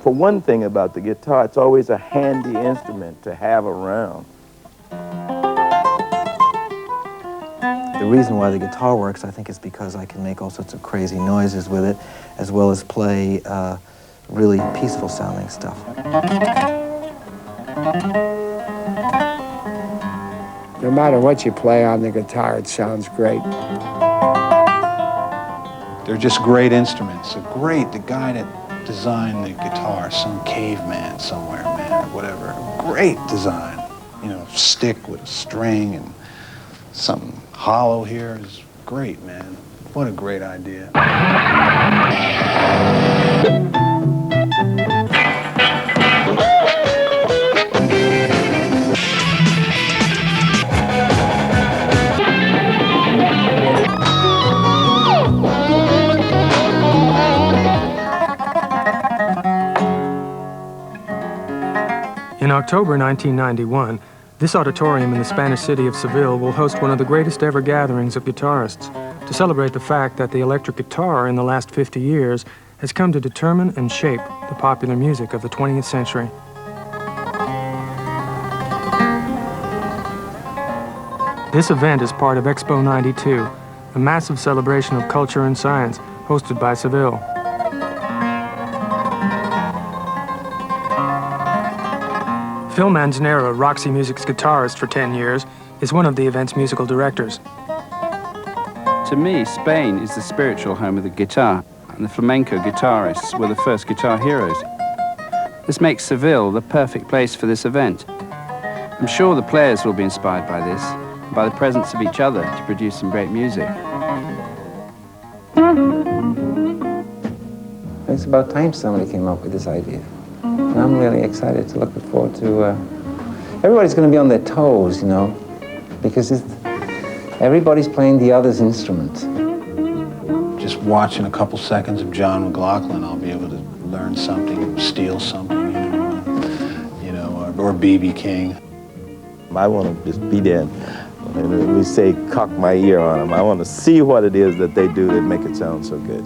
For one thing about the guitar, it's always a handy instrument to have around. The reason why the guitar works, I think, is because I can make all sorts of crazy noises with it, as well as play really peaceful sounding stuff. No matter what you play on the guitar, it sounds great. They're just great instruments. So great, the guy that designed the guitar, some caveman somewhere, man, or whatever. Great design. You know, stick with a string and something hollow here is great, man. What a great idea. In October 1991, this auditorium in the Spanish city of Seville will host one of the greatest ever gatherings of guitarists to celebrate the fact that the electric guitar in the last 50 years has come to determine and shape the popular music of the 20th century. This event is part of Expo 92, a massive celebration of culture and science hosted by Seville. Phil Manzanera, Roxy Music's guitarist for 10 years, is one of the event's musical directors. To me, Spain is the spiritual home of the guitar, and the flamenco guitarists were the first guitar heroes. This makes Seville the perfect place for this event. I'm sure the players will be inspired by this, and by the presence of each other to produce some great music. It's about time somebody came up with this idea. And I'm really excited to look forward to... everybody's going to be on their toes, you know, because everybody's playing the other's instrument. Just watching a couple seconds of John McLaughlin, I'll be able to learn something, steal something, or B.B. King. I want to just be there and we say cock my ear on them. I want to see what it is that they do that make it sound so good.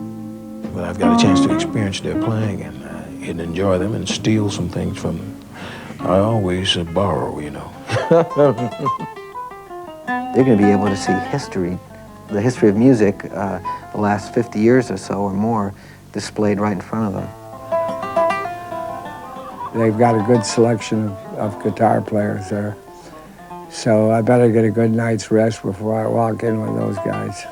Well, I've got a chance to experience their playing and enjoy them and steal some things from them. I always borrow, you know. They're going to be able to see history, the history of music, the last 50 years or so or more, displayed right in front of them. They've got a good selection of guitar players there. So I better get a good night's rest before I walk in with those guys.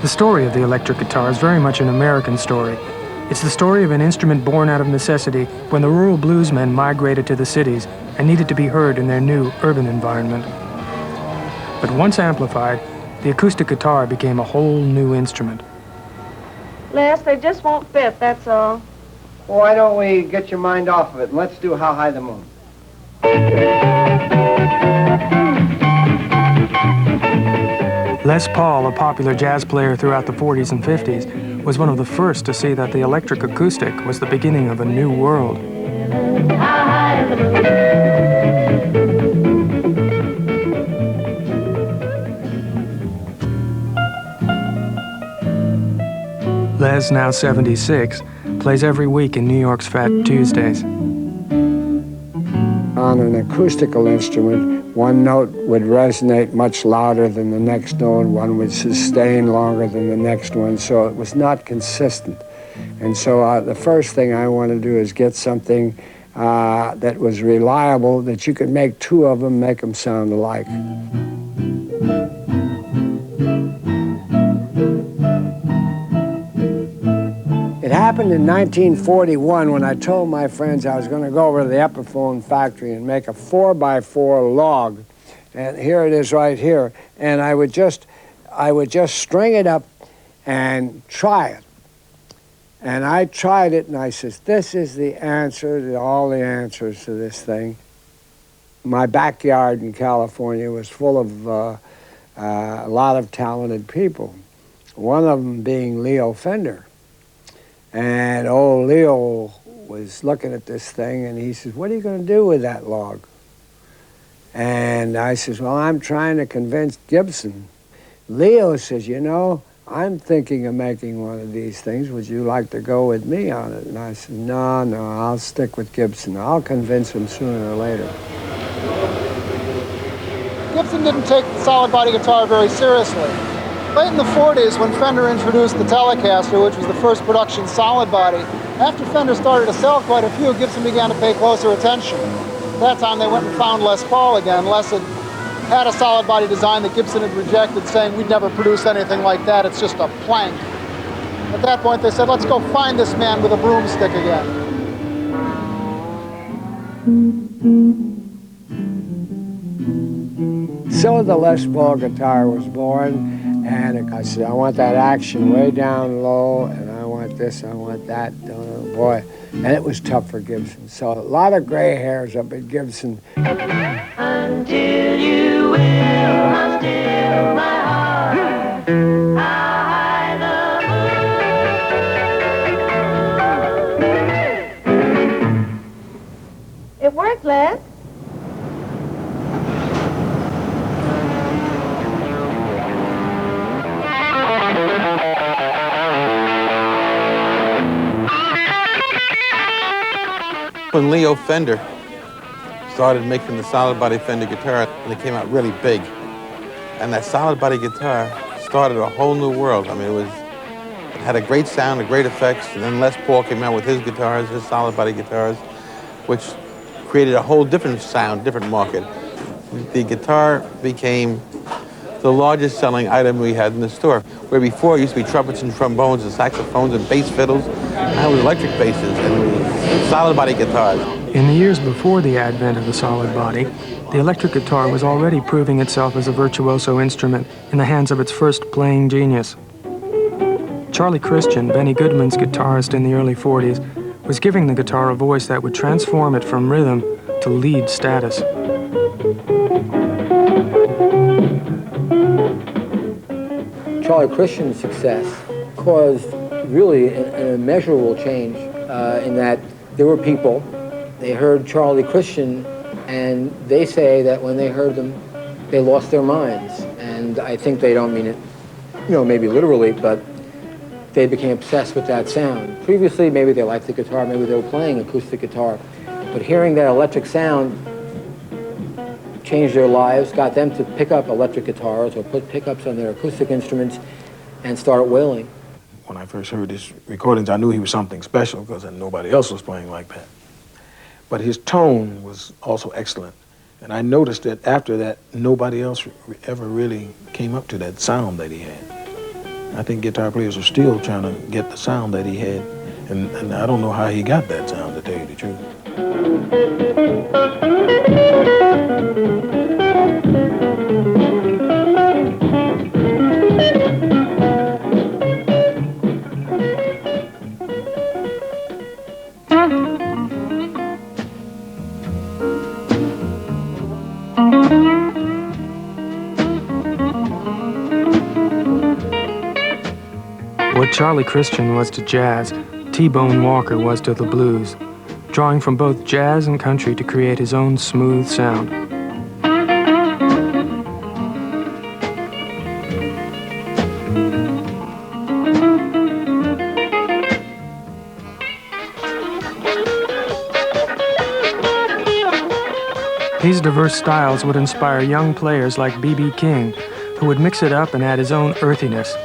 The story of the electric guitar is very much an American story. It's the story of an instrument born out of necessity when the rural bluesmen migrated to the cities and needed to be heard in their new urban environment. But once amplified, the acoustic guitar became a whole new instrument. Les, they just won't fit, that's all. Well, why don't we get your mind off of it and let's do How High the Moon? Les Paul, a popular jazz player throughout the 40s and 50s, was one of the first to see that the electric acoustic was the beginning of a new world. Les, now 76, plays every week in New York's Fat Tuesdays. On an acoustical instrument, one note would resonate much louder than the next note, one would sustain longer than the next one, so it was not consistent. And so the first thing I want to do is get something that was reliable, that you could make two of them, make them sound alike. It happened in 1941 when I told my friends I was going to go over to the Epiphone factory and make a 4x4 log. And here it is right here. And I would just string it up and try it. And I tried it and I said, this is the answer to all the answers to this thing. my backyard in California was full of a lot of talented people, one of them being Leo Fender. And old Leo was looking at this thing, and he says, "What are you going to do with that log?" And I says, "Well, I'm trying to convince Gibson." Leo says, "You know, I'm thinking of making one of these things. Would you like to go with me on it?" And I said, "No, I'll stick with Gibson. I'll convince him sooner or later." Gibson didn't take the solid body guitar very seriously. Late in the 40s, when Fender introduced the Telecaster, which was the first production solid body, after Fender started to sell quite a few, Gibson began to pay closer attention. At that time, they went and found Les Paul again. Les had a solid body design that Gibson had rejected, saying, "We'd never produce anything like that, it's just a plank." At that point, they said, "Let's go find this man with a broomstick again." So the Les Paul guitar was born, and I said, "I want that action way down low, and I want this, I want that." Oh, boy. And it was tough for Gibson. So a lot of gray hairs up at Gibson. Until you will still my heart, I love. It worked, Les. When Leo Fender started making the solid body Fender guitar, and it came out really big. And that solid body guitar started a whole new world. I mean, it had a great sound, a great effects, and then Les Paul came out with his guitars, his solid body guitars, which created a whole different sound, different market. The guitar became the largest selling item we had in the store, where before it used to be trumpets and trombones and saxophones and bass fiddles. Now it was electric basses and solid body guitars. In the years before the advent of the solid body, the electric guitar was already proving itself as a virtuoso instrument in the hands of its first playing genius. Charlie Christian, Benny Goodman's guitarist in the early 40s, was giving the guitar a voice that would transform it from rhythm to lead status. Charlie Christian's success caused really an immeasurable change in that there were people, they heard Charlie Christian, and they say that when they heard them, they lost their minds. And I think they don't mean it, you know, maybe literally, but they became obsessed with that sound. Previously, maybe they liked the guitar, maybe they were playing acoustic guitar, but hearing that electric sound changed their lives, got them to pick up electric guitars or put pickups on their acoustic instruments and start wailing. When I first heard his recordings, I knew he was something special because nobody else was playing like that. But his tone was also excellent. And I noticed that after that, nobody else ever really came up to that sound that he had. I think guitar players are still trying to get the sound that he had. And I don't know how he got that sound, to tell you the truth. What Charlie Christian was to jazz, T-Bone Walker was to the blues, drawing from both jazz and country to create his own smooth sound. These diverse styles would inspire young players like B.B. King, who would mix it up and add his own earthiness.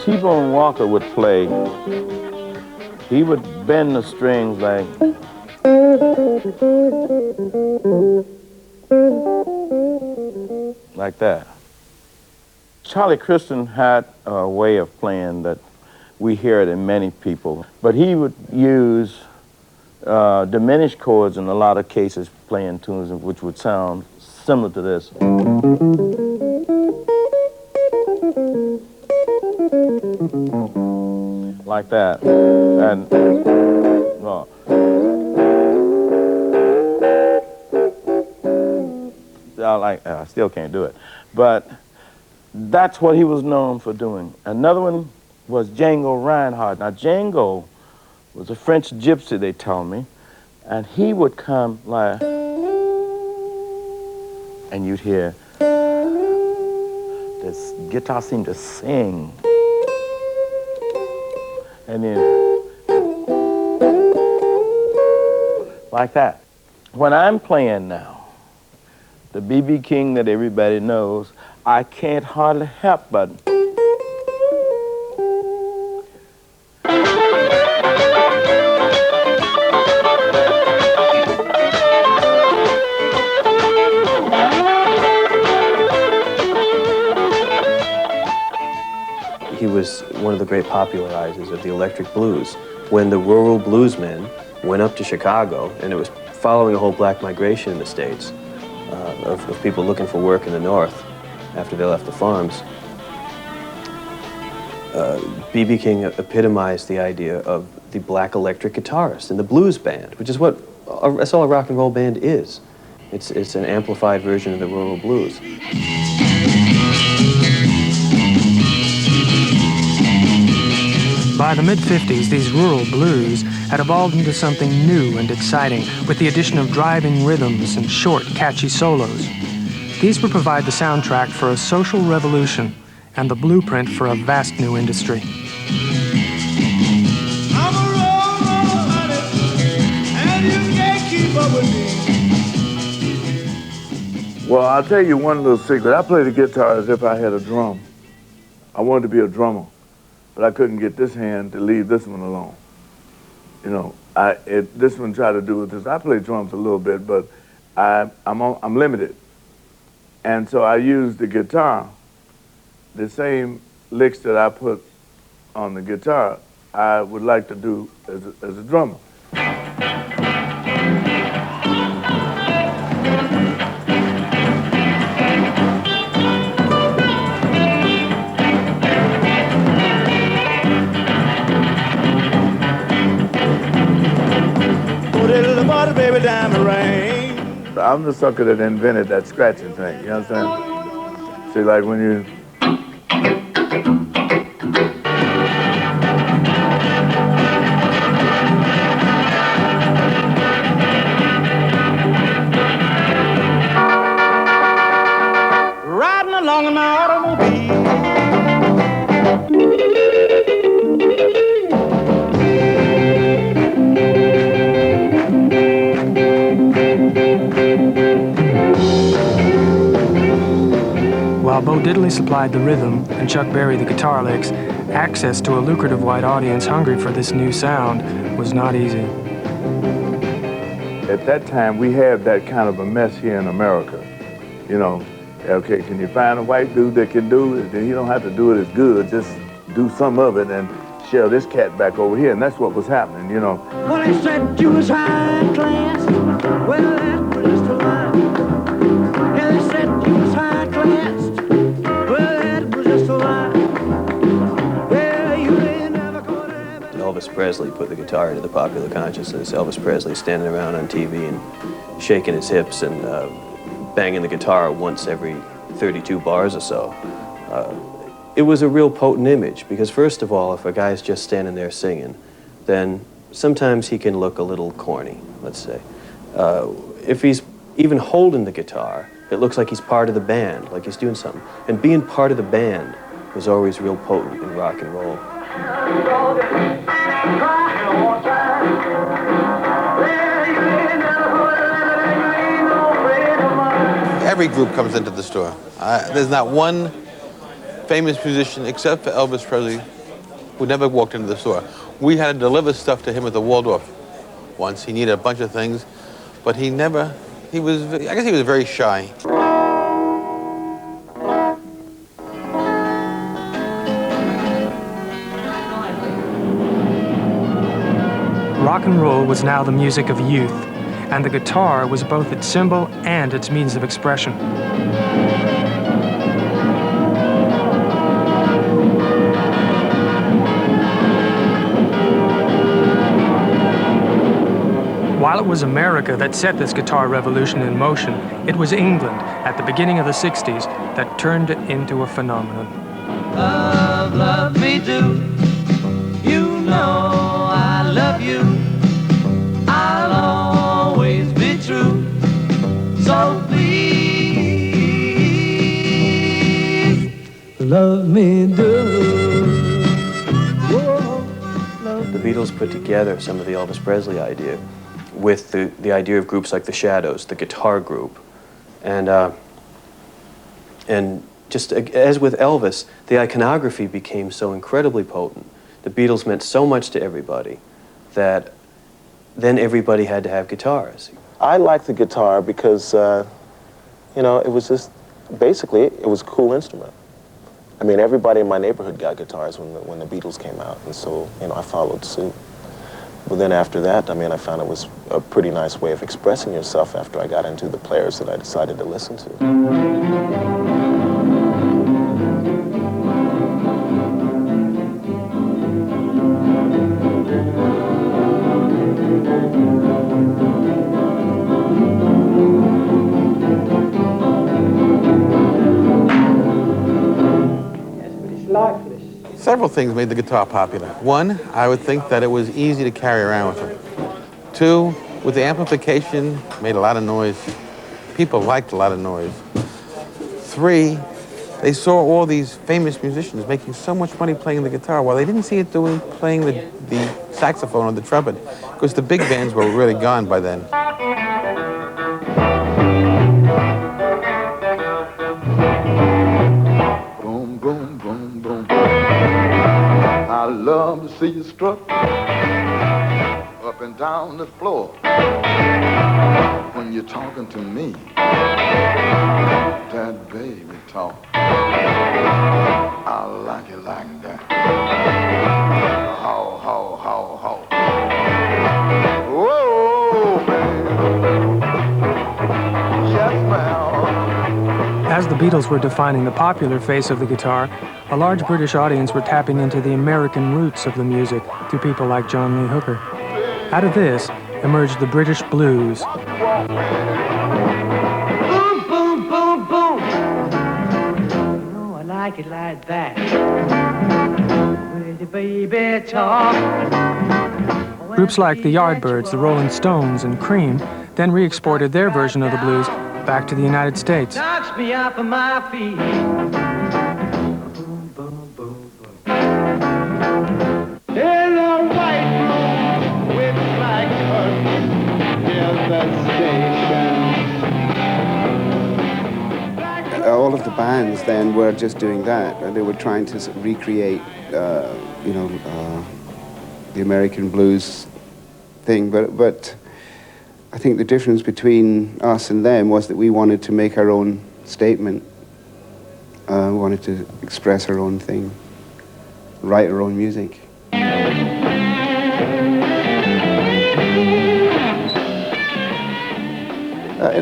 T-Bone Walker would play, he would bend the strings like that. Charlie Christian had a way of playing that we hear it in many people, but he would use diminished chords in a lot of cases, playing tunes which would sound similar to this. Like that. And I still can't do it. But that's what he was known for doing. Another one was Django Reinhardt. Now, Django was a French gypsy, they told me, and he would come like, and you'd hear this guitar seemed to sing. And then, like that. When I'm playing now, the B.B. King that everybody knows, I can't hardly help but he was one of the great popularizers of the electric blues. When the rural bluesmen went up to Chicago, and it was following a whole black migration in the States, of people looking for work in the North after they left the farms, B.B. King epitomized the idea of the black electric guitarist in the blues band, which is that's all a rock and roll band is. It's an amplified version of the rural blues. By the mid-50s, these rural blues had evolved into something new and exciting, with the addition of driving rhythms and short, catchy solos. These would provide the soundtrack for a social revolution and the blueprint for a vast new industry. I'm a roll, honey, and you can't keep up with me. Well, I'll tell you one little secret. I play the guitar as if I had a drum. I wanted to be a drummer, but I couldn't get this hand to leave this one alone. You know, this one tried to do with this. I play drums a little bit, but I'm limited. And so I use the guitar, the same licks that I put on the guitar, I would like to do as a drummer. Baby, down the rain. I'm the sucker that invented that scratching thing, you understand? See, like when you... Riding along in my automobile. While Bo Diddley supplied the rhythm and Chuck Berry the guitar licks, access to a lucrative white audience hungry for this new sound was not easy. At that time, we had that kind of a mess here in America. You know, okay, can you find a white dude that can do it? Then you don't have to do it as good, just do some of it and share this cat back over here, and that's what was happening, you know. Well, they said you was high class. Well, that was just a lie. Yeah, they said you was high class. Elvis Presley put the guitar into the popular consciousness. Elvis Presley standing around on TV and shaking his hips and banging the guitar once every 32 bars or so. It was a real potent image because, first of all, if a guy's just standing there singing, then sometimes he can look a little corny, let's say. If he's even holding the guitar, it looks like he's part of the band, like he's doing something. And being part of the band was always real potent in rock and roll. Every group comes into the store. There's not one famous musician, except for Elvis Presley, who never walked into the store. We had to deliver stuff to him at the Waldorf once. He needed a bunch of things, but I guess he was very shy. Rock and roll was now the music of youth, and the guitar was both its symbol and its means of expression. While it was America that set this guitar revolution in motion, it was England at the beginning of the 60s that turned it into a phenomenon. Love, love me do. You know I love you. I'll always be true. So please, love me do. Whoa, love The Beatles put together some of the Elvis Presley idea with the idea of groups like the Shadows, the guitar group, and just as with Elvis, the iconography became so incredibly potent. The Beatles meant so much to everybody that then everybody had to have guitars. I liked the guitar because, you know, it was just, basically, it was a cool instrument. I mean, everybody in my neighborhood got guitars when the Beatles came out, and so, you know, I followed suit. But then after that, I mean, I found it was a pretty nice way of expressing yourself after I got into the players that I decided to listen to. Several things made the guitar popular. One, I would think that it was easy to carry around with it. Two, with the amplification, made a lot of noise. People liked a lot of noise. Three, they saw all these famous musicians making so much money playing the guitar while they didn't see it playing the saxophone or the trumpet, because the big bands were really gone by then. Boom, boom, boom, boom. I love to see you strut up and down the floor when you're talking to me. That baby talk, I like it like that. Ho, ho, ho, ho. Whoa, baby. Yes, ma'am. As the Beatles were defining the popular face of the guitar, a large British audience were tapping into the American roots of the music through people like John Lee Hooker. Out of this emerged the British blues. boom, boom, boom, boom. You know I like it like that. With the baby talk. Groups like the Yardbirds, the Rolling Stones, and Cream then re-exported their version of the blues back to the United States. Knocks me off of my feet. Boom, boom, boom, boom. In a white room with black curtains near the station. All of the bands then were just doing that. They were trying to recreate, you know, the American blues thing, but I think the difference between us and them was that we wanted to make our own statement. We wanted to express our own thing, write our own music.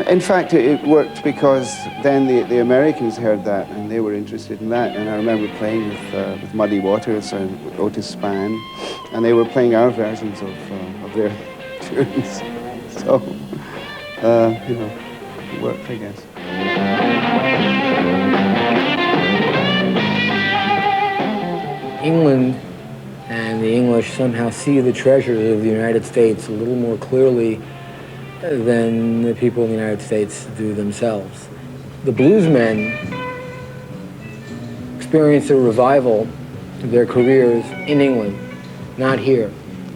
In fact, it worked because then the Americans heard that and they were interested in that. And I remember playing with Muddy Waters and Otis Spann, and they were playing our versions of their tunes. So, you know, it worked, I guess. England and the English somehow see the treasures of the United States a little more clearly than the people in the United States do themselves. The bluesmen experienced a revival of their careers in England, not here.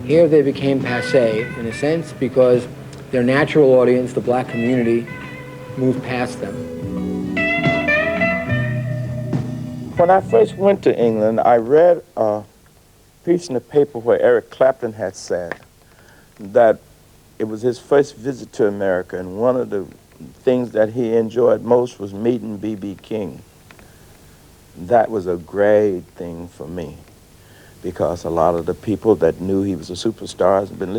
Here they became passé, in a sense, because their natural audience, the black community, moved past them. When I first went to England, I read a piece in the paper where Eric Clapton had said that it was his first visit to America, and one of the things that he enjoyed most was meeting B.B. King. That was a great thing for me, because a lot of the people that knew he was a superstar had been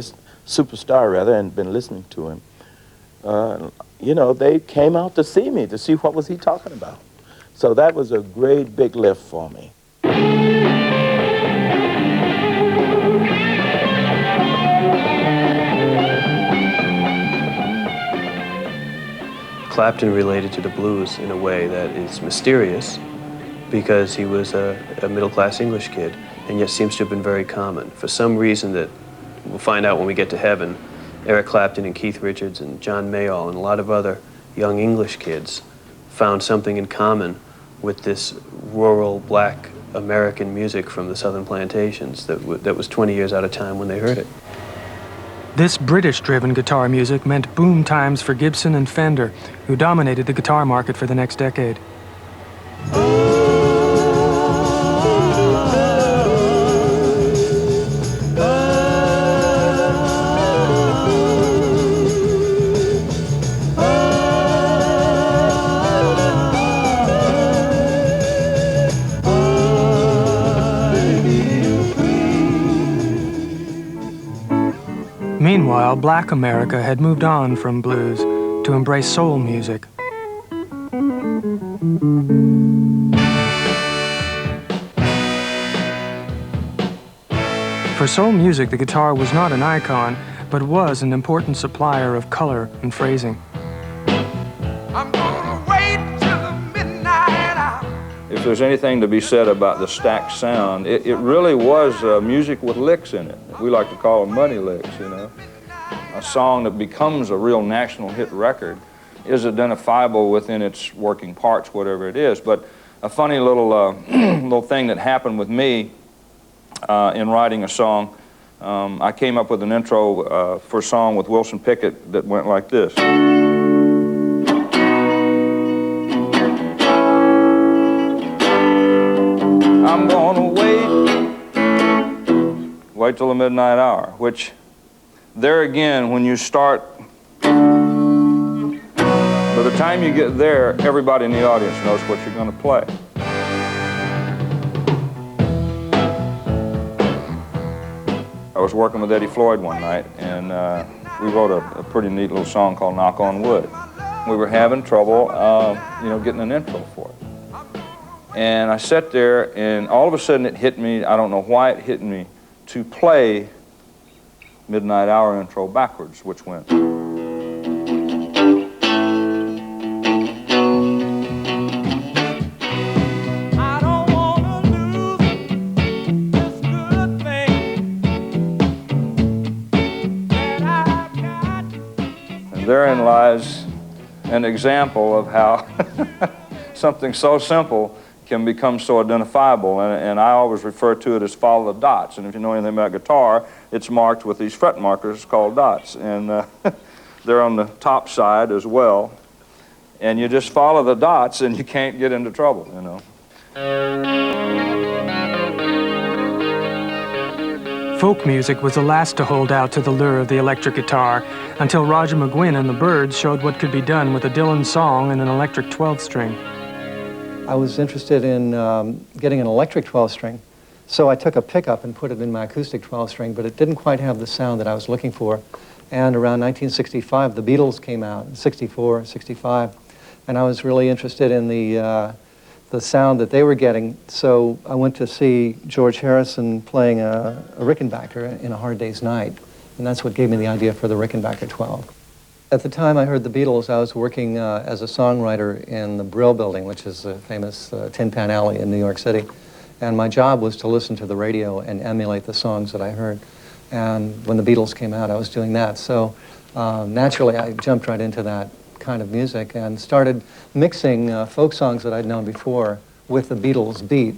superstar rather, and been listening to him, you know, they came out to see me, to see what was he talking about. So that was a great big lift for me. Clapton related to the blues in a way that is mysterious because he was a middle-class English kid and yet seems to have been very common. For some reason that we'll find out when we get to heaven, Eric Clapton and Keith Richards and John Mayall and a lot of other young English kids found something in common with this rural black American music from the southern plantations that was 20 years out of time when they heard it. This British-driven guitar music meant boom times for Gibson and Fender, who dominated the guitar market for the next decade. Meanwhile, Black America had moved on from blues to embrace soul music. For soul music, the guitar was not an icon, but was an important supplier of color and phrasing. If there's anything to be said about the stacked sound, it really was music with licks in it. We like to call them money licks, you know. A song that becomes a real national hit record is identifiable within its working parts, whatever it is. But a funny little, little thing that happened with me in writing a song, I came up with an intro for a song with Wilson Pickett that went like this. I'm gonna wait till the midnight hour, which there again, when you start, by the time you get there, everybody in the audience knows what you're gonna play. I was working with Eddie Floyd one night, and we wrote a pretty neat little song called Knock on Wood. We were having trouble, you know, getting an intro for it. And I sat there, and all of a sudden it hit me, I don't know why it hit me, to play Midnight Hour intro backwards, which went. And therein lies an example of how something so simple can become so identifiable, and I always refer to it as follow the dots. And if you know anything about guitar, it's marked with these fret markers called dots, and they're on the top side as well. And you just follow the dots, and you can't get into trouble, you know. Folk music was the last to hold out to the lure of the electric guitar, until Roger McGuinn and the Byrds showed what could be done with a Dylan song and an electric 12-string. I was interested in getting an electric 12-string, so I took a pickup and put it in my acoustic 12-string, but it didn't quite have the sound that I was looking for. And around 1965, the Beatles came out, 64, 65, and I was really interested in the sound that they were getting, so I went to see George Harrison playing a Rickenbacker in A Hard Day's Night, and that's what gave me the idea for the Rickenbacker 12. At the time I heard the Beatles, I was working as a songwriter in the Brill Building, which is a famous Tin Pan Alley in New York City. And my job was to listen to the radio and emulate the songs that I heard. And when the Beatles came out, I was doing that. So naturally, I jumped right into that kind of music and started mixing folk songs that I'd known before with the Beatles beat.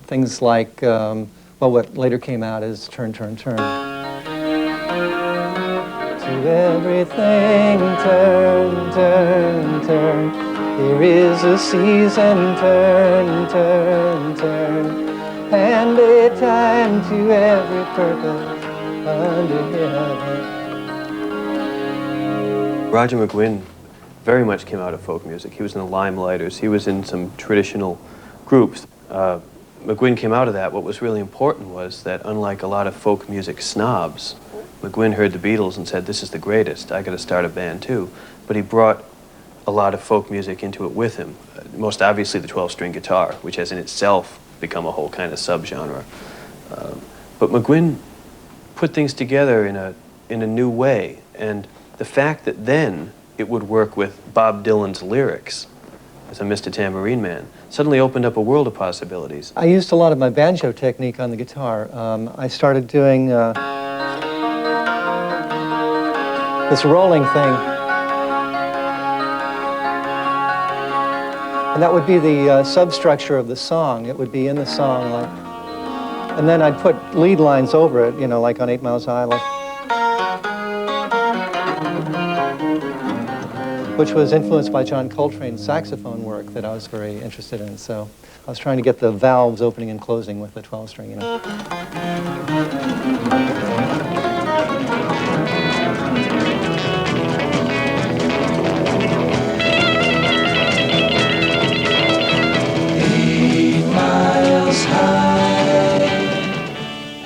Things like, well, what later came out is Turn, Turn, Turn. To everything, turn, turn, turn. There is a season, turn, turn, turn. And a time to every purpose under heaven. Roger McGuinn very much came out of folk music. He was in the Limelighters. He was in some traditional groups. McGuinn came out of that. What was really important was that unlike a lot of folk music snobs, McGuinn heard the Beatles and said, this is the greatest, I got to start a band too. But he brought a lot of folk music into it with him. Most obviously the 12-string guitar, which has in itself become a whole kind of subgenre. But McGuinn put things together in a new way, and the fact that then it would work with Bob Dylan's lyrics as a Mr. Tambourine Man suddenly opened up a world of possibilities. I used a lot of my banjo technique on the guitar. I started doing this rolling thing. And that would be the substructure of the song. It would be in the song, like, and then I'd put lead lines over it, you know, like on 8 Miles High, like, which was influenced by John Coltrane's saxophone work that I was very interested in. So I was trying to get the valves opening and closing with the 12-string, you know.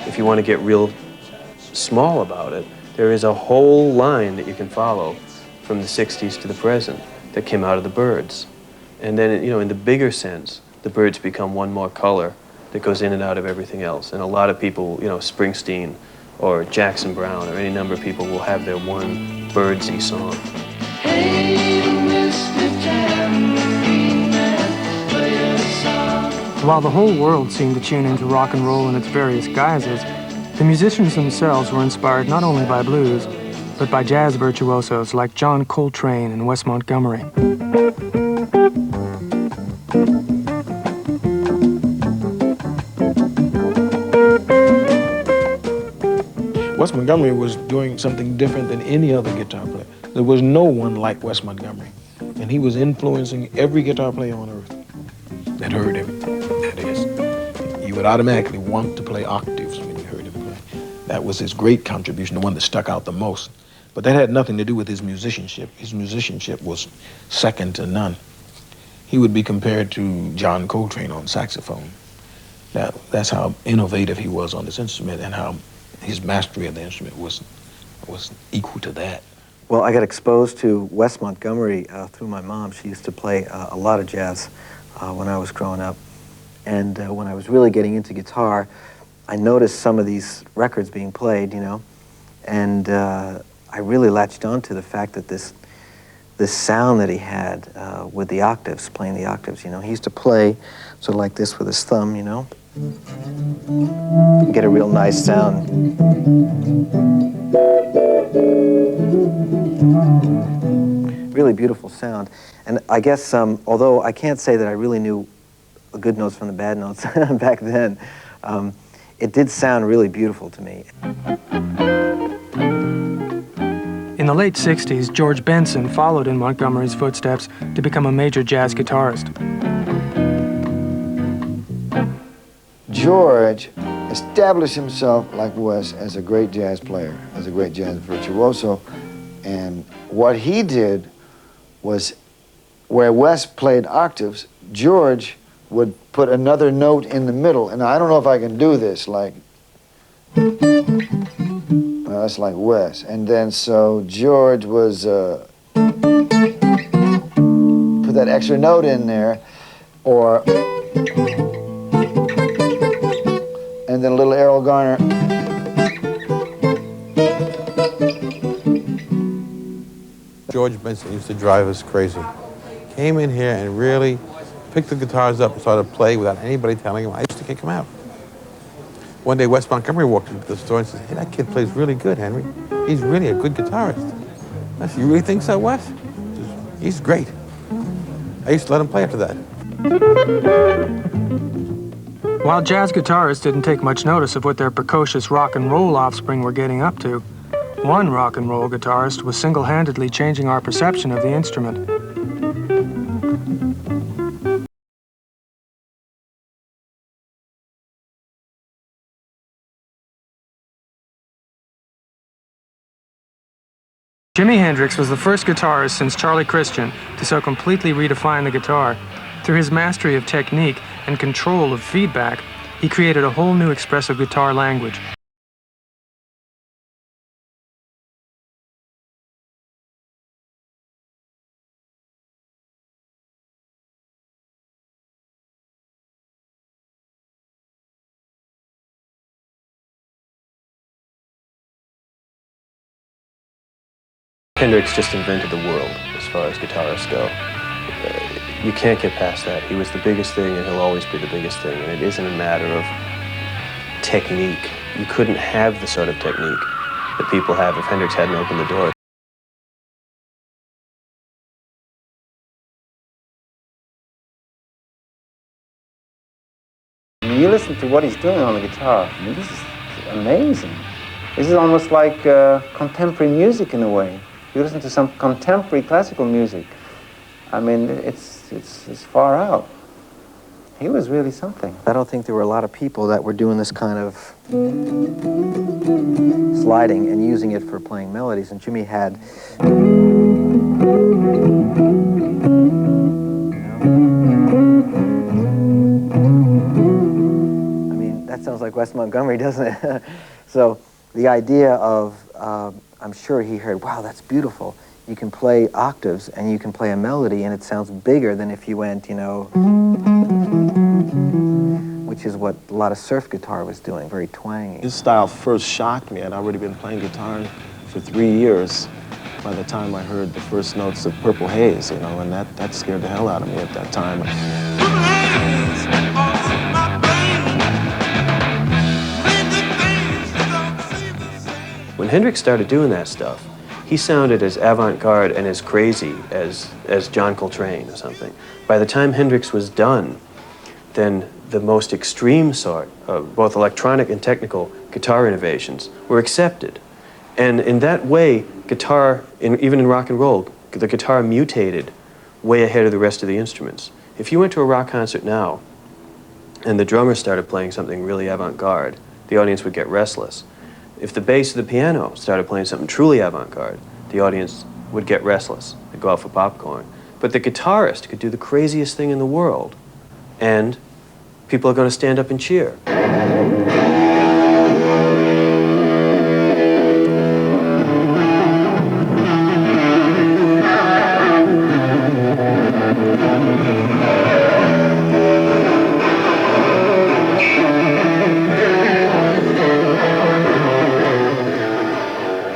If you want to get real small about it, there is a whole line that you can follow from the 60s to the present that came out of the Byrds. And then, you know, in the bigger sense, the Byrds become one more color that goes in and out of everything else. And a lot of people, you know, Springsteen or Jackson Browne or any number of people will have their one Byrdsy song. Hey, Mr. Tambourine Man, play a song. While the whole world seemed to tune into rock and roll in its various guises, the musicians themselves were inspired not only by blues, but by jazz virtuosos like John Coltrane and Wes Montgomery. Wes Montgomery was doing something different than any other guitar player. There was no one like Wes Montgomery. And he was influencing every guitar player on earth that heard him. That is, you would automatically want to play octaves when you heard him play. That was his great contribution, the one that stuck out the most. But that had nothing to do with his musicianship. His musicianship was second to none. He would be compared to John Coltrane on saxophone. That's how innovative he was on this instrument and how his mastery of the instrument was equal to that. Well, I got exposed to Wes Montgomery through my mom. She used to play a lot of jazz when I was growing up. And when I was really getting into guitar, I noticed some of these records being played, you know, and I really latched on to the fact that this sound that he had with the octaves, playing the octaves, you know. He used to play sort of like this with his thumb, you know. You get a real nice sound. Really beautiful sound. And I guess, although I can't say that I really knew the good notes from the bad notes back then, it did sound really beautiful to me. In the late 60s, George Benson followed in Montgomery's footsteps to become a major jazz guitarist. George established himself, like Wes, as a great jazz player, as a great jazz virtuoso. And what he did was, where Wes played octaves, George would put another note in the middle. And I don't know if I can do this, like, that's like Wes. And then so George was, put that extra note in there, or, and then a little Errol Garner. George Benson used to drive us crazy. Came in here and really picked the guitars up and started to play without anybody telling him. I used to kick him out. One day, Wes Montgomery walked into the store and said, "Hey, that kid plays really good, Henry. He's really a good guitarist." I said, "You really think so, Wes?" He says, "He's great." I used to let him play after that. While jazz guitarists didn't take much notice of what their precocious rock and roll offspring were getting up to, one rock and roll guitarist was single-handedly changing our perception of the instrument. Jimi Hendrix was the first guitarist since Charlie Christian to so completely redefine the guitar. Through his mastery of technique and control of feedback, he created a whole new expressive guitar language. Hendrix just invented the world as far as guitarists go. You can't get past that. He was the biggest thing, and he'll always be the biggest thing. And it isn't a matter of technique. You couldn't have the sort of technique that people have if Hendrix hadn't opened the door. You listen to what he's doing on the guitar. I mean, this is amazing. This is almost like contemporary music in a way. You listen to some contemporary classical music. I mean, it's far out. He was really something. I don't think there were a lot of people that were doing this kind of sliding and using it for playing melodies, and Jimmy had. I mean, that sounds like Wes Montgomery, doesn't it? So the idea of, I'm sure he heard, wow, that's beautiful. You can play octaves and you can play a melody and it sounds bigger than if you went, you know, which is what a lot of surf guitar was doing, very twangy. His style first shocked me. I'd already been playing guitar for 3 years by the time I heard the first notes of Purple Haze, you know, and that scared the hell out of me at that time. When Hendrix started doing that stuff, he sounded as avant-garde and as crazy as John Coltrane or something. By the time Hendrix was done, then the most extreme sort of both electronic and technical guitar innovations were accepted. And in that way, guitar, even in rock and roll, the guitar mutated way ahead of the rest of the instruments. If you went to a rock concert now and the drummer started playing something really avant-garde, the audience would get restless. If the bass or the piano started playing something truly avant-garde, the audience would get restless. They'd go out for popcorn. But the guitarist could do the craziest thing in the world, and people are going to stand up and cheer.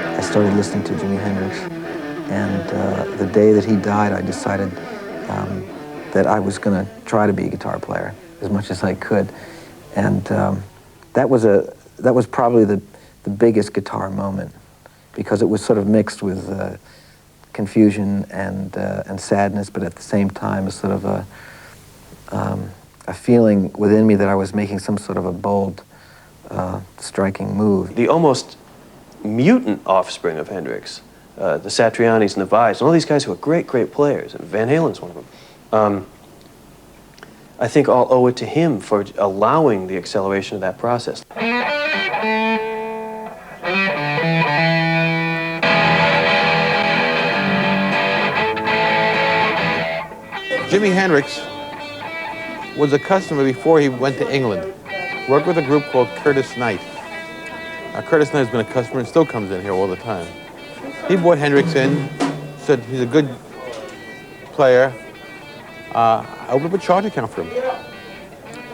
I started listening to Jimi Hendrix, and the day that he died, I decided that I was going to try to be a guitar player as much as I could, and that was probably the biggest guitar moment, because it was sort of mixed with confusion and sadness, but at the same time, a sort of a feeling within me that I was making some sort of a bold, striking move. The almost mutant offspring of Hendrix, the Satrianis and the Vais, and all these guys who are great, great players, and Van Halen's one of them, I think all owe it to him for allowing the acceleration of that process. Jimi Hendrix was a customer before he went to England. Worked with a group called Curtis Knight. Curtis Knight's been a customer and still comes in here all the time. He brought Hendrix in, said he's a good player. I opened up a charge account for him.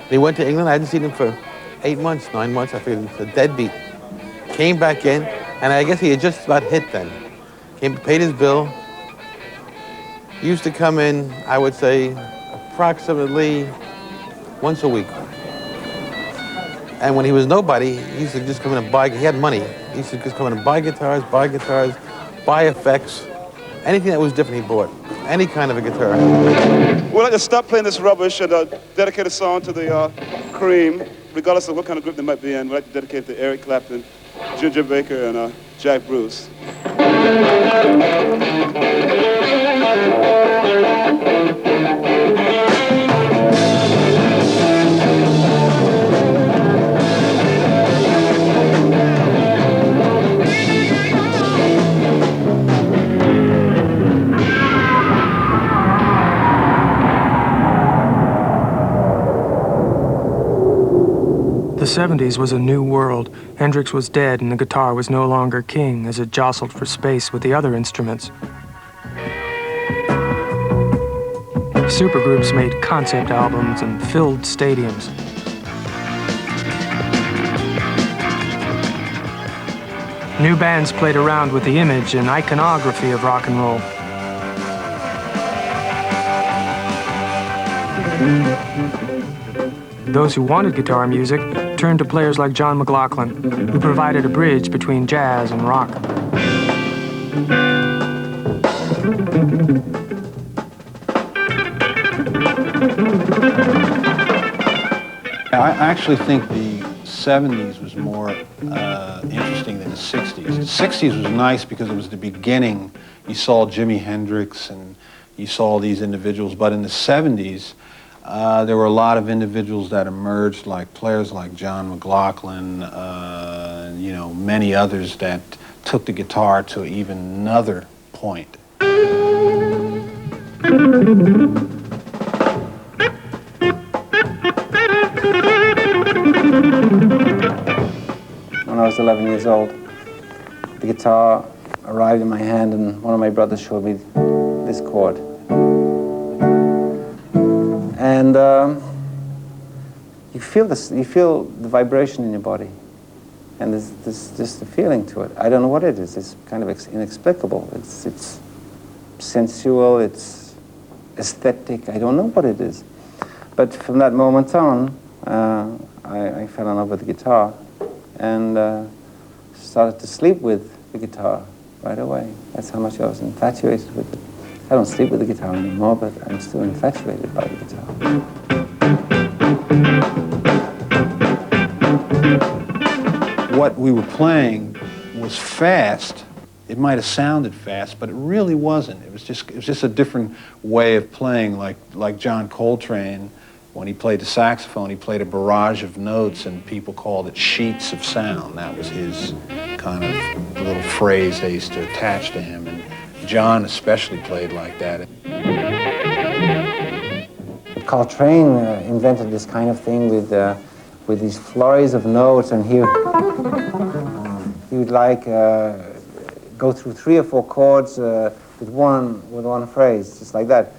He went to England. I hadn't seen him for 8 months, 9 months. I figured he was a deadbeat. Came back in, and I guess he had just about hit then. Paid his bill. He used to come in, I would say, approximately once a week. And when he was nobody, he used to just come in and buy, he had money. He used to just come in and buy guitars, buy effects. Anything that was different he bought. Any kind of a guitar. Well, I just stop playing this rubbish and dedicate a song to the Cream, regardless of what kind of group they might be in. We'd like to dedicate it to Eric Clapton, Ginger Baker, and Jack Bruce. The 70s was a new world. Hendrix was dead and the guitar was no longer king as it jostled for space with the other instruments. Supergroups made concept albums and filled stadiums. New bands played around with the image and iconography of rock and roll. Those who wanted guitar music turned to players like John McLaughlin, who provided a bridge between jazz and rock. I actually think the 70s was more interesting than the 60s. The 60s was nice because it was the beginning. You saw Jimi Hendrix and you saw these individuals, but in the 70s, there were a lot of individuals that emerged, like players like John McLaughlin, you know, many others that took the guitar to even another point. When I was 11 years old, the guitar arrived in my hand and one of my brothers showed me this chord. And you feel the vibration in your body. And there's just a feeling to it. I don't know what it is. It's kind of inexplicable. It's sensual, it's aesthetic. I don't know what it is. But from that moment on, I fell in love with the guitar and started to sleep with the guitar right away. That's how much I was infatuated with it. I don't sleep with the guitar anymore, but I'm still infatuated by the guitar. What we were playing was fast. It might have sounded fast, but it really wasn't. It was just a different way of playing, like John Coltrane. When he played the saxophone, he played a barrage of notes, and people called it sheets of sound. That was his kind of little phrase they used to attach to him. And John especially played like that. Coltrane invented this kind of thing with these flurries of notes, and he would like go through 3 or 4 chords with one phrase, just like that.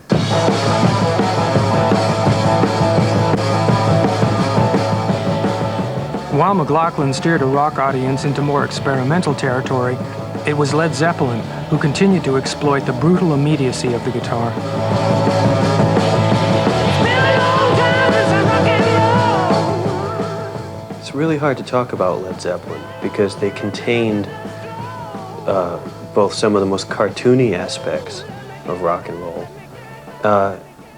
While McLaughlin steered a rock audience into more experimental territory, it was Led Zeppelin who continued to exploit the brutal immediacy of the guitar. It's really hard to talk about Led Zeppelin because they contained both some of the most cartoony aspects of rock and roll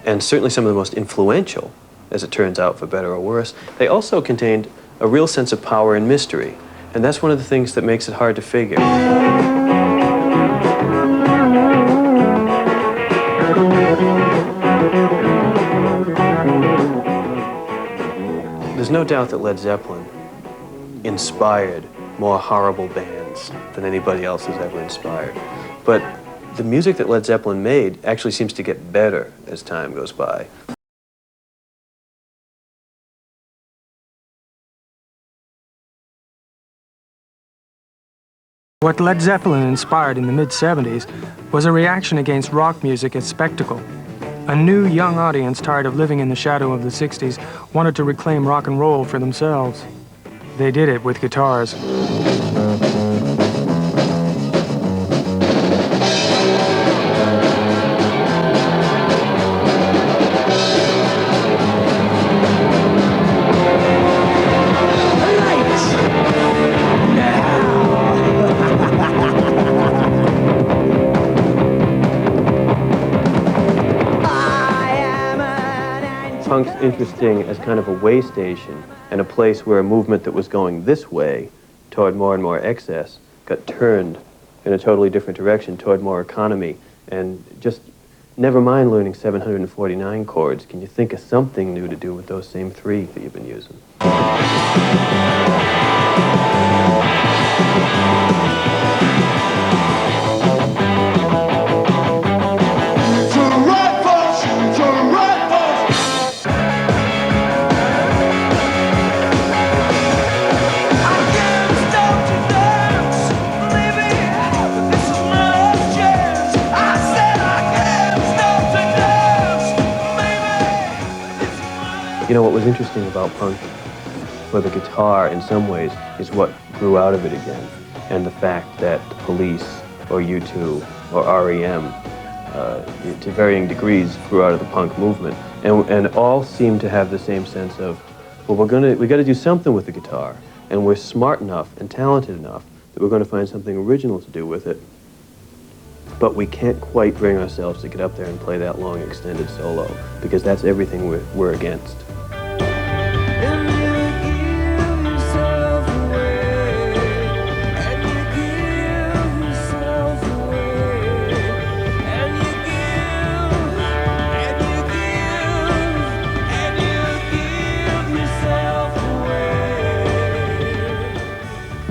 and certainly some of the most influential, as it turns out, for better or worse. They also contained a real sense of power and mystery, and that's one of the things that makes it hard to figure. There's no doubt that Led Zeppelin inspired more horrible bands than anybody else has ever inspired. But the music that Led Zeppelin made actually seems to get better as time goes by. What Led Zeppelin inspired in the mid-70s was a reaction against rock music as spectacle. A new young audience tired of living in the shadow of the 60s wanted to reclaim rock and roll for themselves. They did it with guitars. Punk's interesting as kind of a way station and a place where a movement that was going this way toward more and more excess got turned in a totally different direction toward more economy. And just never mind learning 749 chords. Can you think of something new to do with those same 3 that you've been using? You know, what was interesting about punk for the guitar in some ways is what grew out of it again. and the fact that the Police or U2 or REM to varying degrees grew out of the punk movement, and all seem to have the same sense of, well, we got to do something with the guitar, and we're smart enough and talented enough that we're going to find something original to do with it, but we can't quite bring ourselves to get up there and play that long extended solo, because that's everything we're against.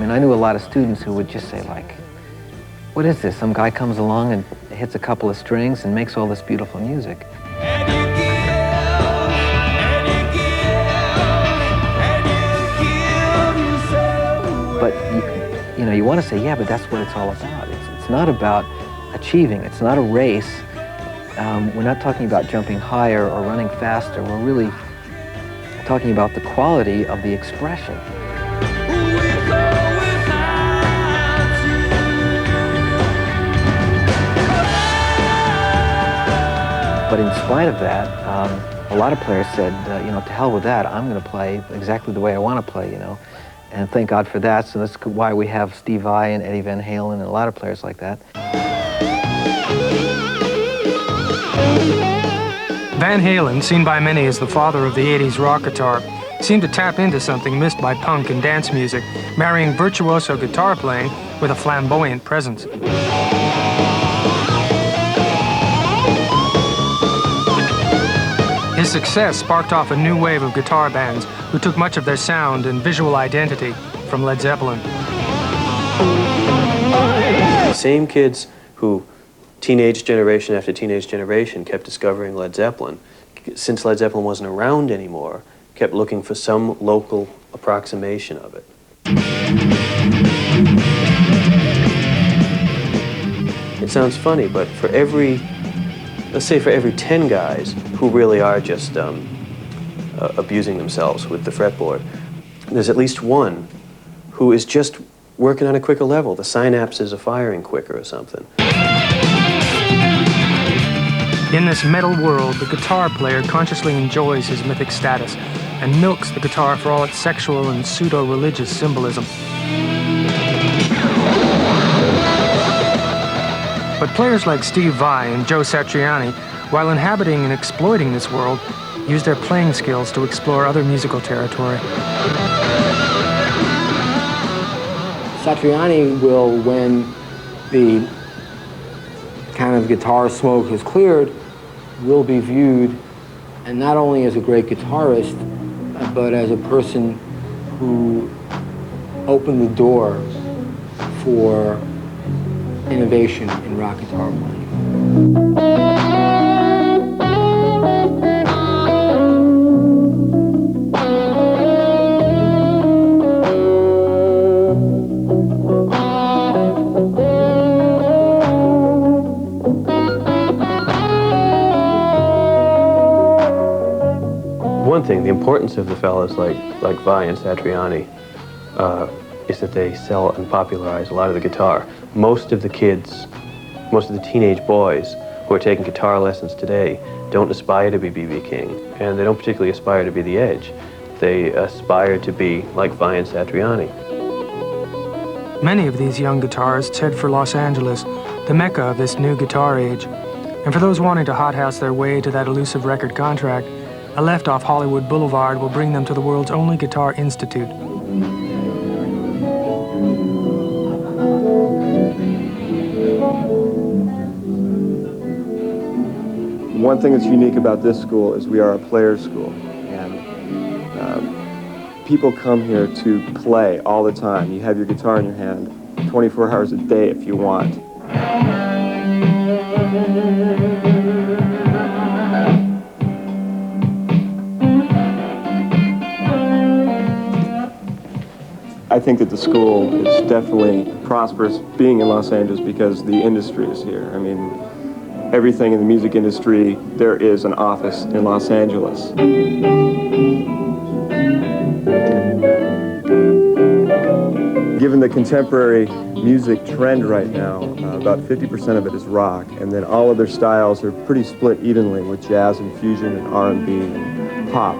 I knew a lot of students who would just say, like, what is this? Some guy comes along and hits a couple of strings and makes all this beautiful music. But you want to say, yeah, but that's what it's all about. It's not about achieving. It's not a race. We're not talking about jumping higher or running faster. We're really talking about the quality of the expression. But in spite of that, a lot of players said, to hell with that. I'm going to play exactly the way I want to play, And thank God for that. So that's why we have Steve Vai and Eddie Van Halen and a lot of players like that. Van Halen, seen by many as the father of the 80s rock guitar, seemed to tap into something missed by punk and dance music, marrying virtuoso guitar playing with a flamboyant presence. His success sparked off a new wave of guitar bands who took much of their sound and visual identity from Led Zeppelin. The same kids who teenage generation after teenage generation kept discovering Led Zeppelin, since Led Zeppelin wasn't around anymore, kept looking for some local approximation of it. It sounds funny, but for every, let's say for every 10 guys who really are just abusing themselves with the fretboard, there's at least one who is just working on a quicker level. The synapses are firing quicker or something. In this metal world, the guitar player consciously enjoys his mythic status and milks the guitar for all its sexual and pseudo-religious symbolism. But players like Steve Vai and Joe Satriani, while inhabiting and exploiting this world, use their playing skills to explore other musical territory. Satriani will, when the kind of guitar smoke has cleared, will be viewed, and not only as a great guitarist, but as a person who opened the door for innovation in rock guitar playing. One thing, the importance of the fellas like Vai and Satriani is that they sell and popularize a lot of the guitar. Most of the kids, most of the teenage boys who are taking guitar lessons today don't aspire to be B.B. King, and they don't particularly aspire to be The Edge. They aspire to be like Vai and Satriani. Many of these young guitarists head for Los Angeles, the mecca of this new guitar age. And for those wanting to hothouse their way to that elusive record contract, a left off Hollywood Boulevard will bring them to the world's only guitar institute. One thing that's unique about this school is we are a player's school, and people come here to play all the time. You have your guitar in your hand 24 hours a day if you want. I think that the school is definitely prosperous being in Los Angeles because the industry is here. I mean, everything in the music industry, there is an office in Los Angeles. given the contemporary music trend right now, about 50% of it is rock, and then all other styles are pretty split evenly with jazz and fusion and R&B and pop.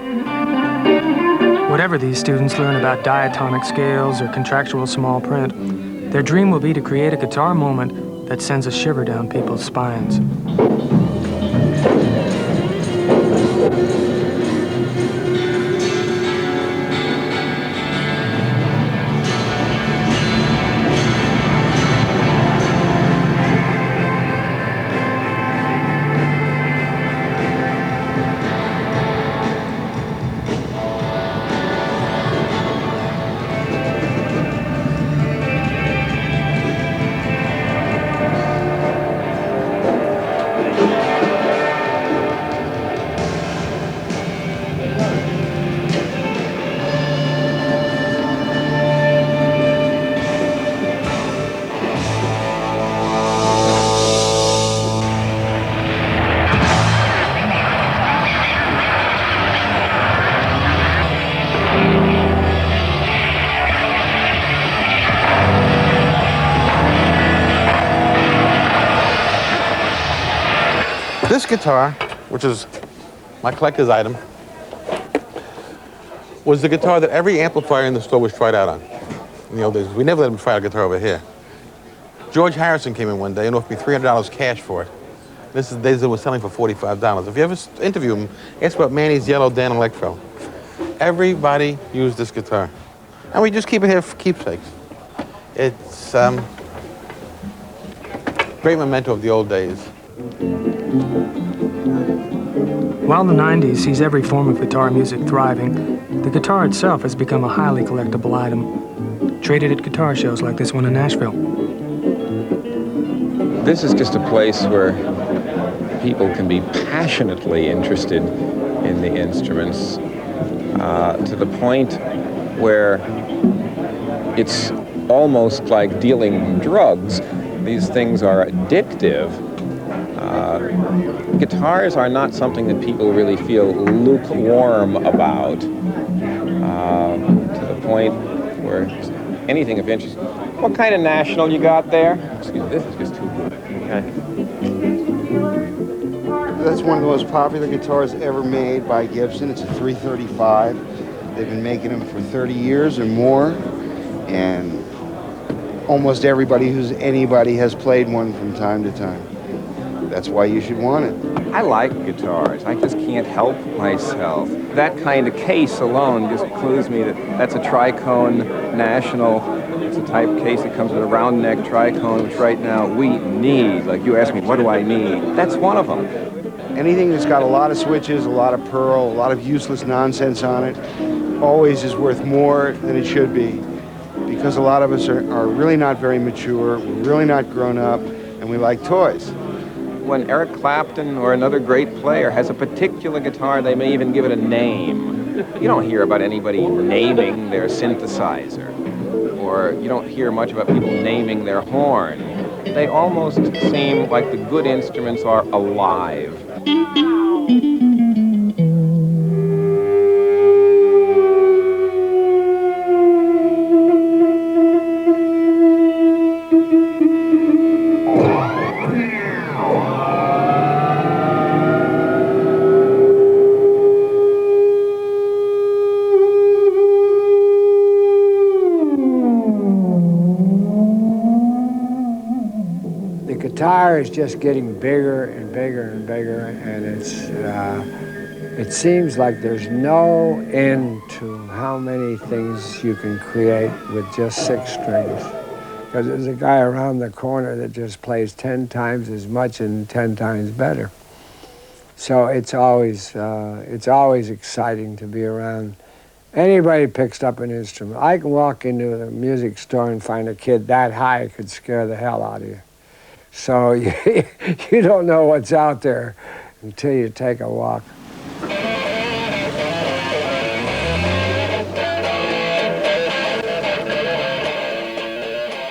Whatever these students learn about diatonic scales or contractual small print, their dream will be to create a guitar moment that sends a shiver down people's spines. This guitar, which is my collector's item, was the guitar that every amplifier in the store was tried out on. In the old days, we never let them try out a guitar over here. George Harrison came in one day and offered me $300 cash for it. This is the days it was selling for $45. If you ever interview him, ask about Manny's yellow Dan Electro. Everybody used this guitar. And we just keep it here for keepsakes. It's great memento of the old days. While the 90s sees every form of guitar music thriving, the guitar itself has become a highly collectible item, traded at guitar shows like this one in Nashville. This is just a place where people can be passionately interested in the instruments to the point where it's almost like dealing drugs. These things are addictive. Guitars are not something that people really feel lukewarm about, to the point where anything of interest. What kind of National you got there? Excuse me, this is just too good. Okay. That's one of the most popular guitars ever made by Gibson. It's a 335. They've been making them for 30 years or more, and almost everybody who's anybody has played one from time to time. That's why you should want it. I like guitars. I just can't help myself. That kind of case alone just clues me that that's a tricone National. It's a type case that comes with a round neck tricone, which right now we need. Like you asked me, what do I need? That's one of them. Anything that's got a lot of switches, a lot of pearl, a lot of useless nonsense on it, always is worth more than it should be. Because a lot of us are really not very mature, we're really not grown up, and we like toys. When Eric Clapton or another great player has a particular guitar, they may even give it a name. You don't hear about anybody naming their synthesizer, or you don't hear much about people naming their horn. They almost seem like the good instruments are alive. The guitar is just getting bigger and bigger and bigger, and it seems like there's no end to how many things you can create with just 6 strings. Because there's a guy around the corner that just plays 10 times as much and 10 times better. So it's always exciting to be around. Anybody picks up an instrument. I can walk into the music store and find a kid that high it could scare the hell out of you. So you don't know what's out there until you take a walk.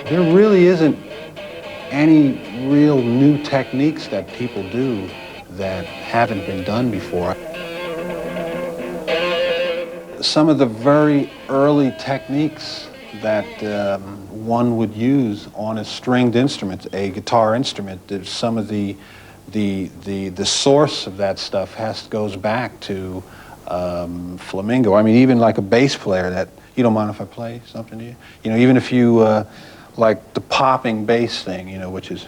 There really isn't any real new techniques that people do that haven't been done before. Some of the very early techniques that one would use on a stringed instrument, a guitar instrument. There's some of the source of that stuff goes back to flamenco. I mean, even like a bass player that, you don't mind if I play something to you? You know, even if you, like the popping bass thing, you know, which is...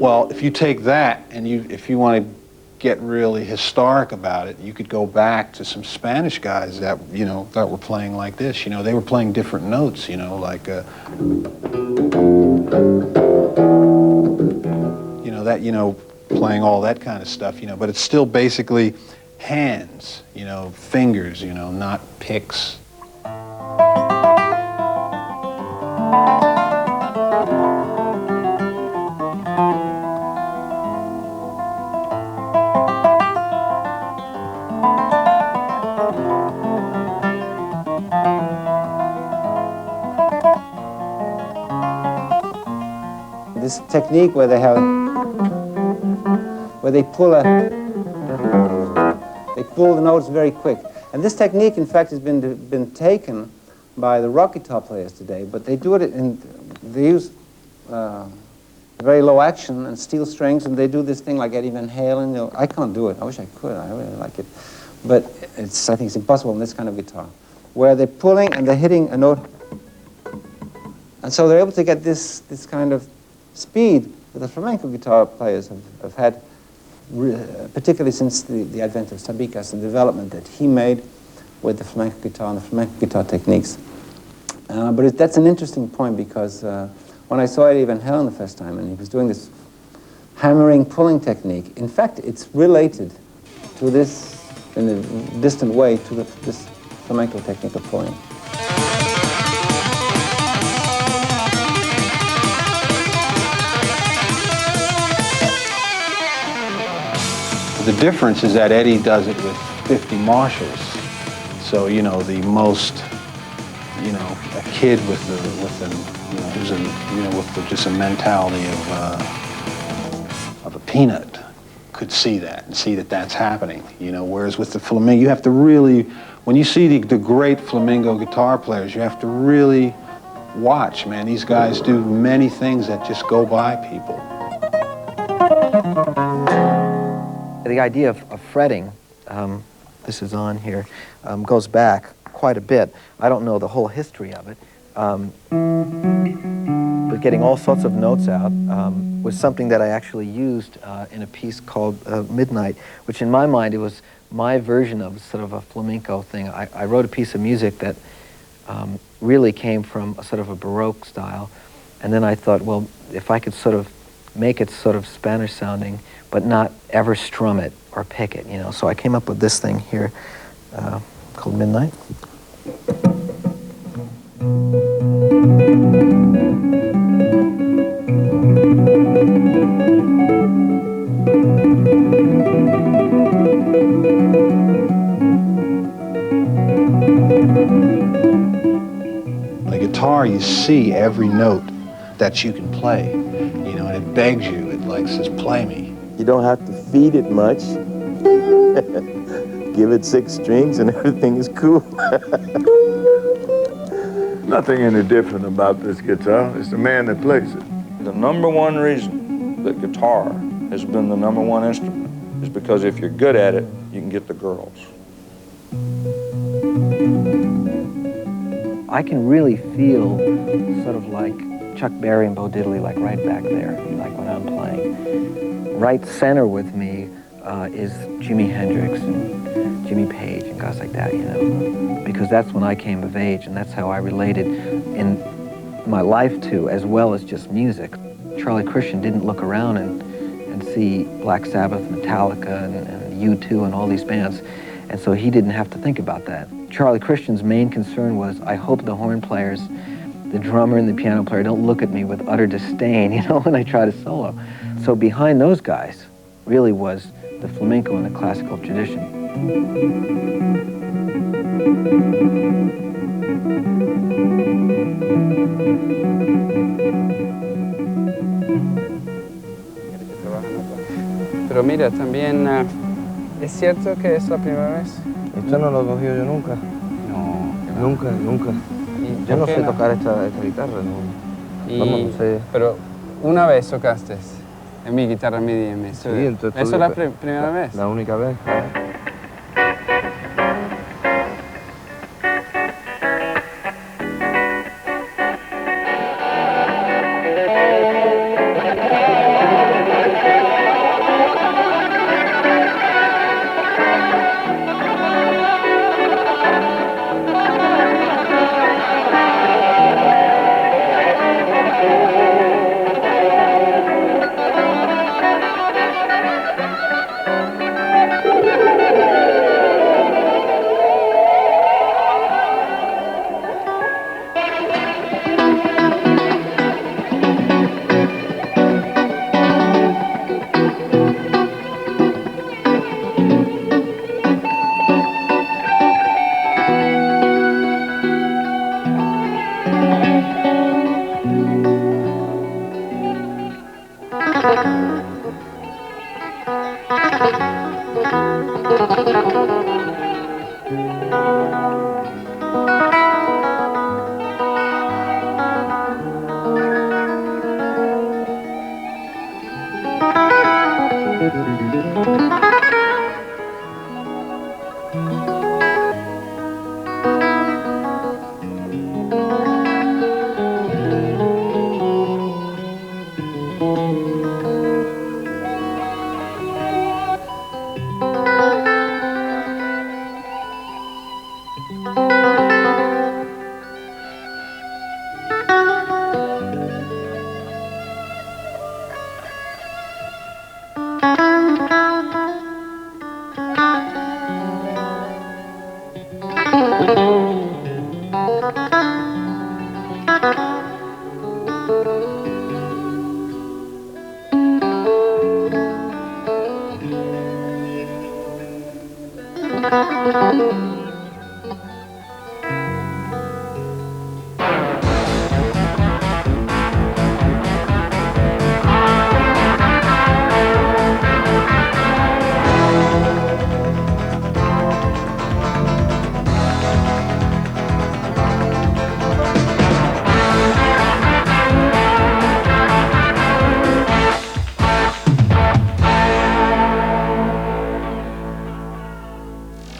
Well, if you take that and if you want to get really historic about it, you could go back to some Spanish guys that, you know, that were playing like this. You know, they were playing different notes, you know, like, you know, that, you know, playing all that kind of stuff, you know, but it's still basically hands, you know, fingers, you know, not picks. This technique where they pull the notes very quick. And this technique, in fact, has been taken by the rock guitar players today, but they do it they use very low action and steel strings, and they do this thing like Eddie Van Halen. You know, I can't do it. I wish I could. I really like it. But I think it's impossible in this kind of guitar, where they're pulling and they're hitting a note. And so they're able to get this kind of speed that the flamenco guitar players have had, particularly since the advent of Sabicas and the development that he made with the flamenco guitar and the flamenco guitar techniques. But that's an interesting point, because when I saw Eddie Van Halen the first time and he was doing this hammering pulling technique, in fact it's related to this, in a distant way, to this flamenco technique of pulling. The difference is that Eddie does it with 50 Marshalls. So, you know, the most, you know, a kid with just a mentality of a peanut could see that and see that that's happening, you know, whereas with the flamenco, you have to really, when you see the great flamenco guitar players, you have to really watch, man. These guys do many things that just go by people. The idea of fretting, this is on here, goes back quite a bit. I don't know the whole history of it, but getting all sorts of notes out was something that I actually used in a piece called Midnight, which in my mind, it was my version of sort of a flamenco thing. I wrote a piece of music that really came from a sort of a Baroque style, and then I thought, well, if I could sort of make it sort of Spanish sounding, but not ever strum it or pick it, you know. So I came up with this thing here called Midnight. On the guitar, you see every note that you can play, you know, and it begs you, it like says, play me. You don't have to feed it much. Give it 6 strings and everything is cool. Nothing any different about this guitar. It's the man that plays it. The number one reason that guitar has been the number one instrument is because if you're good at it, you can get the girls. I can really feel sort of like Chuck Berry and Bo Diddley, like right back there, like when I'm playing. Right center with me is Jimi Hendrix and Jimmy Page and guys like that, you know, because that's when I came of age, and that's how I related in my life to, as well as just music. Charlie Christian didn't look around and see Black Sabbath, Metallica, and U2 and all these bands, and so he didn't have to think about that. Charlie Christian's main concern was, I hope the horn players, the drummer and the piano player don't look at me with utter disdain, you know, when I try to solo. So behind those guys really was the flamenco and the classical tradition. Pero mira, también ¿Es cierto que es la primera vez? Esto no lo he cogido yo nunca. No. Nunca, nunca. ¿Y Yo por no qué sé no? tocar esta guitarra, no. Y- Vamos, no sé. Pero una vez tocaste en mi guitarra MIDI en mi estudio. Sí, en tu ¿Eso es estudio, la pero- primera vez? La única vez. Thank you.